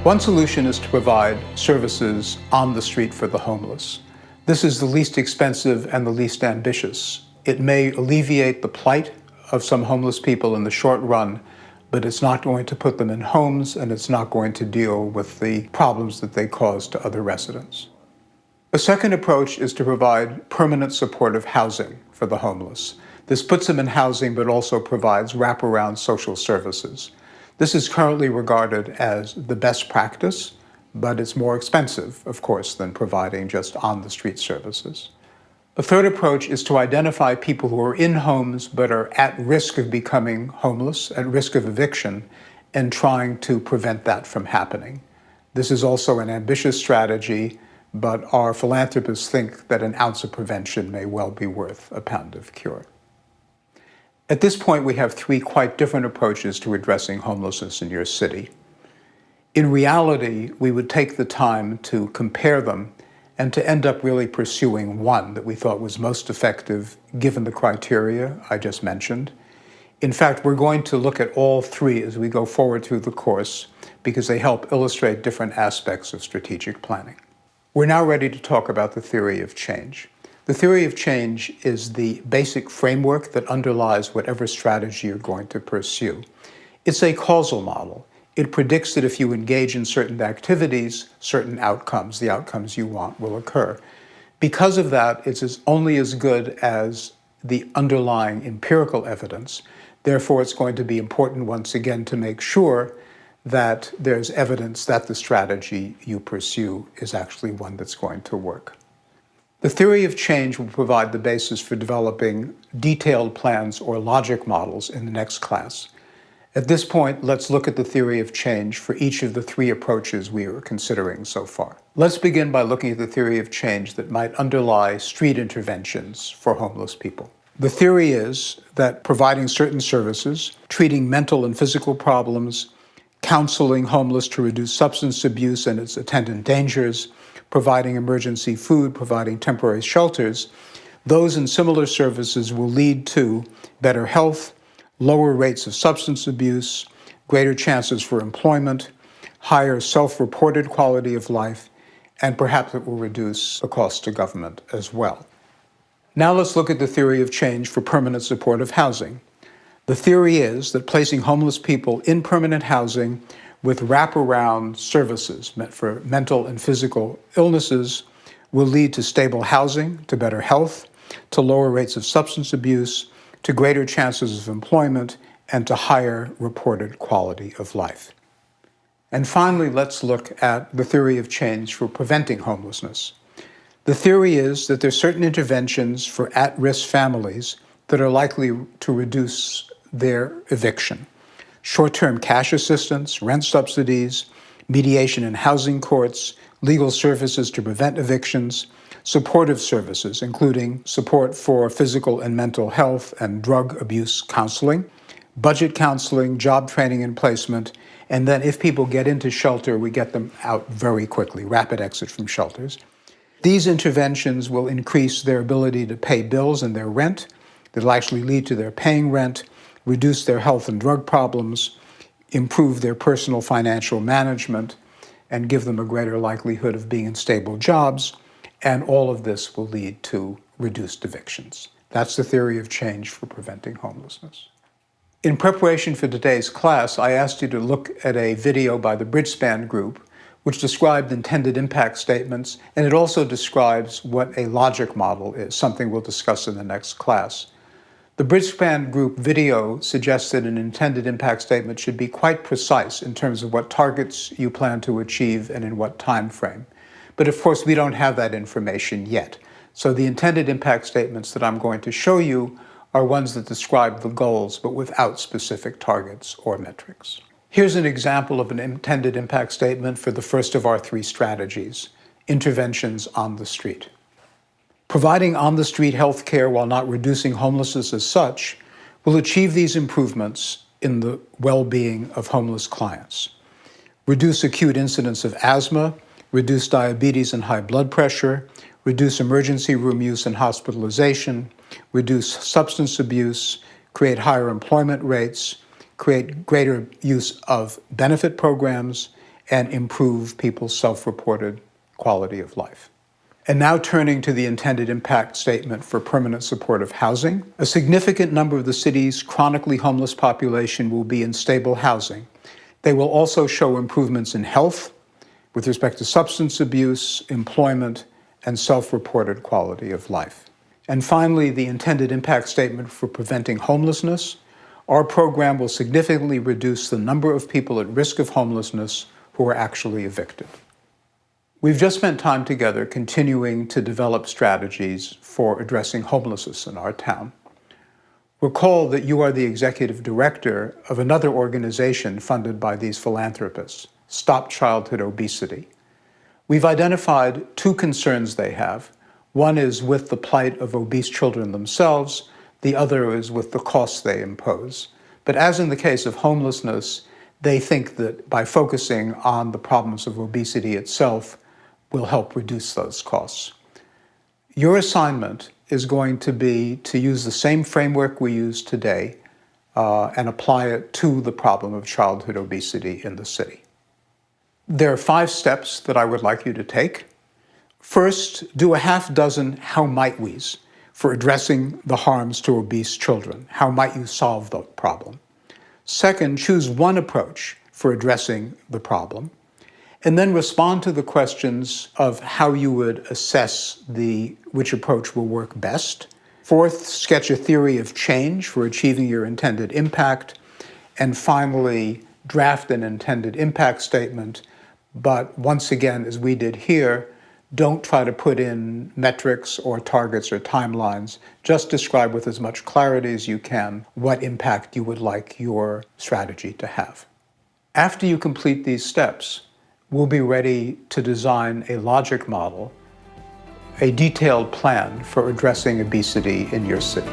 One solution is to provide services on the street for the homeless. This is the least expensive and the least ambitious. It may alleviate the plight of some homeless people in the short run, but it's not going to put them in homes and it's not going to deal with the problems that they cause to other residents. A second approach is to provide permanent supportive housing for the homeless. This puts them in housing but also provides wraparound social services. This is currently regarded as the best practice, but it's more expensive, of course, than providing just on-the-street services. A third approach is to identify people who are in homes but are at risk of becoming homeless, at risk of eviction, and trying to prevent that from happening. This is also an ambitious strategy, but our philanthropists think that an ounce of prevention may well be worth a pound of cure. At this point, we have three quite different approaches to addressing homelessness in your city. In reality, we would take the time to compare them and to end up really pursuing one that we thought was most effective given the criteria I just mentioned. In fact, we're going to look at all three as we go forward through the course because they help illustrate different aspects of strategic planning. We're now ready to talk about the theory of change. The theory of change is the basic framework that underlies whatever strategy you're going to pursue. It's a causal model. It predicts that if you engage in certain activities, certain outcomes, the outcomes you want, will occur. Because of that, it's only as good as the underlying empirical evidence. Therefore, it's going to be important once again to make sure that there's evidence that the strategy you pursue is actually one that's going to work. The theory of change will provide the basis for developing detailed plans or logic models in the next class. At this point, let's look at the theory of change for each of the three approaches we are considering so far. Let's begin by looking at the theory of change that might underlie street interventions for homeless people. The theory is that providing certain services, treating mental and physical problems, counseling homeless to reduce substance abuse and its attendant dangers, providing emergency food, providing temporary shelters, those and similar services will lead to better health, lower rates of substance abuse, greater chances for employment, higher self-reported quality of life, and perhaps it will reduce the cost to government as well. Now let's look at the theory of change for permanent supportive housing. The theory is that placing homeless people in permanent housing with wraparound services meant for mental and physical illnesses will lead to stable housing, to better health, to lower rates of substance abuse, to greater chances of employment, and to higher reported quality of life. And finally, let's look at the theory of change for preventing homelessness. The theory is that there are certain interventions for at-risk families that are likely to reduce their eviction. Short-term cash assistance, rent subsidies, mediation in housing courts, legal services to prevent evictions, supportive services, including support for physical and mental health and drug abuse counseling, budget counseling, job training and placement, and then if people get into shelter, we get them out very quickly, rapid exit from shelters. These interventions will increase their ability to pay bills and their rent. They'll actually lead to their paying rent, reduce their health and drug problems, improve their personal financial management, and give them a greater likelihood of being in stable jobs. And all of this will lead to reduced evictions. That's the theory of change for preventing homelessness. In preparation for today's class, I asked you to look at a video by the Bridgespan Group, which described intended impact statements, and it also describes what a logic model is, something we'll discuss in the next class. The Bridgespan Group video suggests that an intended impact statement should be quite precise in terms of what targets you plan to achieve and in what time frame. But of course, we don't have that information yet. So the intended impact statements that I'm going to show you are ones that describe the goals, but without specific targets or metrics. Here's an example of an intended impact statement for the first of our three strategies, interventions on the street. Providing on-the-street health care while not reducing homelessness as such will achieve these improvements in the well-being of homeless clients. Reduce acute incidence of asthma, reduce diabetes and high blood pressure, reduce emergency room use and hospitalization, reduce substance abuse, create higher employment rates, create greater use of benefit programs, and improve people's self-reported quality of life. And now turning to the intended impact statement for permanent supportive housing. A significant number of the city's chronically homeless population will be in stable housing. They will also show improvements in health with respect to substance abuse, employment, and self-reported quality of life. And finally, the intended impact statement for preventing homelessness. Our program will significantly reduce the number of people at risk of homelessness who are actually evicted. We've just spent time together continuing to develop strategies for addressing homelessness in our town. Recall that you are the executive director of another organization funded by these philanthropists, Stop Childhood Obesity. We've identified two concerns they have. One is with the plight of obese children themselves. The other is with the costs they impose. But as in the case of homelessness, they think that by focusing on the problems of obesity itself will help reduce those costs. Your assignment is going to be to use the same framework we use today and apply it to the problem of childhood obesity in the city. There are 5 steps that I would like you to take. First, do a half dozen how might we's for addressing the harms to obese children. How might you solve the problem? Second, choose one approach for addressing the problem, and then respond to the questions of how you would assess which approach will work best. Fourth, sketch a theory of change for achieving your intended impact. And finally, draft an intended impact statement. But once again, as we did here, don't try to put in metrics or targets or timelines. Just describe with as much clarity as you can what impact you would like your strategy to have. After you complete these steps, we'll be ready to design a logic model, a detailed plan for addressing obesity in your city.